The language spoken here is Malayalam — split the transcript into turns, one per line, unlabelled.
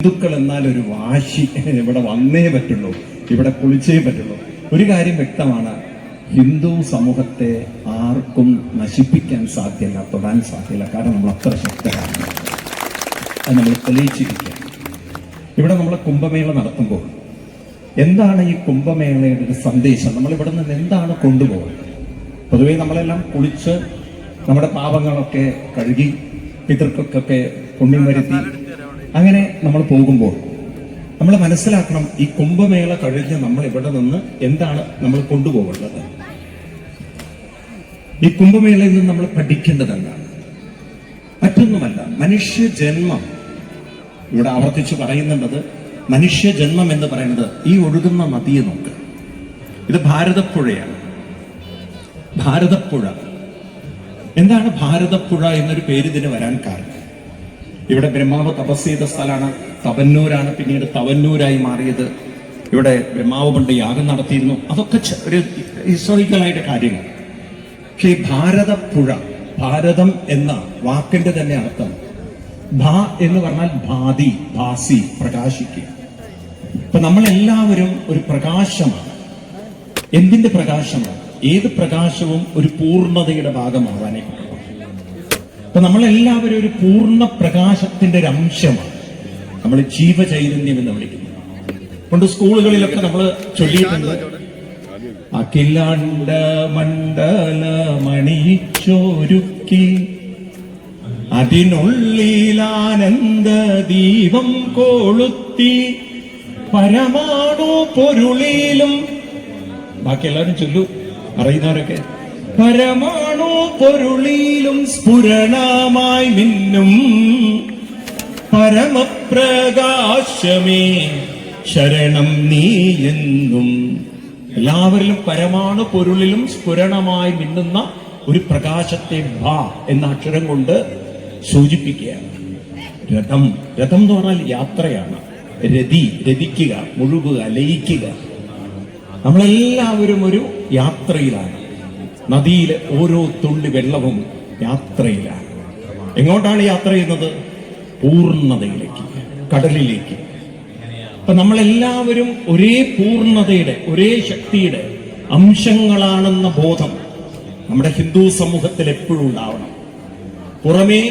ഹിന്ദുക്കൾ എന്നാൽ ഒരു വാശി, ഇവിടെ വന്നേ പറ്റുള്ളൂ, ഇവിടെ കുളിച്ചേ പറ്റുള്ളൂ. ഒരു കാര്യം വ്യക്തമാണ്, ഹിന്ദു സമൂഹത്തെ ആർക്കും നശിപ്പിക്കാൻ സാധ്യമല്ല, തൊടാൻ സാധ്യമല്ല. കാരണം നമ്മൾ അത്ര ശക്തരാണ്, അത് നമ്മൾ തെളിയിച്ചിരിക്കുക. ഇവിടെ നമ്മൾ കുംഭമേള നടത്തുമ്പോൾ എന്താണ് ഈ കുംഭമേളയുടെ ഒരു സന്ദേശം? നമ്മൾ ഇവിടെ നിന്ന് എന്താണ് കൊണ്ടുപോകുന്നത്? പൊതുവേ നമ്മളെല്ലാം കുളിച്ച് നമ്മുടെ പാപങ്ങളൊക്കെ കഴുകി പിതൃക്കൊക്കെ പുണ്യം വരുത്തി അങ്ങനെ നമ്മൾ പോകുമ്പോൾ നമ്മൾ മനസ്സിലാക്കണം, ഈ കുംഭമേള കഴിഞ്ഞ് നമ്മൾ ഇവിടെ നിന്ന് എന്താണ് നമ്മൾ കൊണ്ടുപോകേണ്ടത്? ഈ കുംഭമേളയിൽ നിന്ന് നമ്മൾ പഠിക്കേണ്ടത് എന്താണ്? മറ്റൊന്നുമല്ല, മനുഷ്യജന്മം. ഇവിടെ ആവർത്തിച്ച് പറയുന്നുള്ളത്, മനുഷ്യജന്മം എന്ന് പറയുന്നത് ഈ ഒഴുകുന്ന നദിയെ നോക്ക്. ഇത് ഭാരതപ്പുഴയാണ്. ഭാരതപ്പുഴ എന്താണ്? ഭാരതപ്പുഴ എന്നൊരു പേര് ഇതിന് വരാൻ കാരണം, ഇവിടെ ബ്രഹ്മാവ് തപസ് ചെയ്ത സ്ഥലമാണ്, തവന്നൂരാണ്, പിന്നീട് തവന്നൂരായി മാറിയത്. ഇവിടെ ബ്രഹ്മാവ് പണ്ട് യാഗം നടത്തിയിരുന്നു. അതൊക്കെ ഒരു ഹിസ്റ്റോറിക്കലായിട്ട് കാര്യങ്ങൾ. പക്ഷേ ഭാരതപ്പുഴ, ഭാരതം എന്ന വാക്കിന്റെ തന്നെ അർത്ഥം ഭ എന്ന് പറഞ്ഞാൽ ഭാതി, ഭാസി, പ്രകാശിക്കുക. ഇപ്പൊ നമ്മളെല്ലാവരും ഒരു പ്രകാശമാണ്. എന്തിന്റെ പ്രകാശമാണ്? ഏത് പ്രകാശവും ഒരു പൂർണ്ണതയുടെ ഭാഗമാവാനേ പറ്റും. അപ്പൊ നമ്മളെല്ലാവരും ഒരു പൂർണ്ണ പ്രകാശത്തിന്റെ ഒരു അംശമാണ്. നമ്മൾ ജീവചൈതന്യം എന്ന് വിളിക്കുന്നു. കൊണ്ട് സ്കൂളുകളിലൊക്കെ നമ്മൾ ചൊല്ലിയിട്ടുണ്ട്, അഖിലാണ്ട മണ്ഡല മണിച്ചോരുക്കി അതിനുള്ളിലാനന്ദ ദീപം കൊളുത്തി പരമാണു പൊരുളിലും. ബാക്കി എല്ലാവരും ചൊല്ലു, അറിയുന്നവരൊക്കെ. പരമാണു പൊരുളിലും സ്ഫുരണമായി മിന്നും പരമപ്രകാശമേ ശരണം നീ എന്നും. എല്ലാവരിലും പരമാണു പൊരുളിലും സ്ഫുരണമായി മിന്നുന്ന ഒരു പ്രകാശത്തെ ഭ എന്ന അക്ഷരം കൊണ്ട് സൂചിപ്പിക്കുകയാണ്. രഥം, രഥം എന്ന് പറഞ്ഞാൽ യാത്രയാണ്. രതി, രതിക്കുക, മുഴുകുക, ലയിക്കുക. നമ്മളെല്ലാവരും ഒരു യാത്രയിലാണ്. നദിയിലെ ഓരോ തുള്ളി വെള്ളവും യാത്രയിലാണ്. എങ്ങോട്ടാണ് യാത്ര ചെയ്യുന്നത്? പൂർണ്ണതയിലേക്ക്, കടലിലേക്ക്. അപ്പൊ നമ്മളെല്ലാവരും ഒരേ പൂർണ്ണതയുടെ, ഒരേ ശക്തിയുടെ അംശങ്ങളാണെന്ന ബോധം നമ്മുടെ ഹിന്ദു സമൂഹത്തിൽ എപ്പോഴും ഉണ്ടാവണം. പുറമേ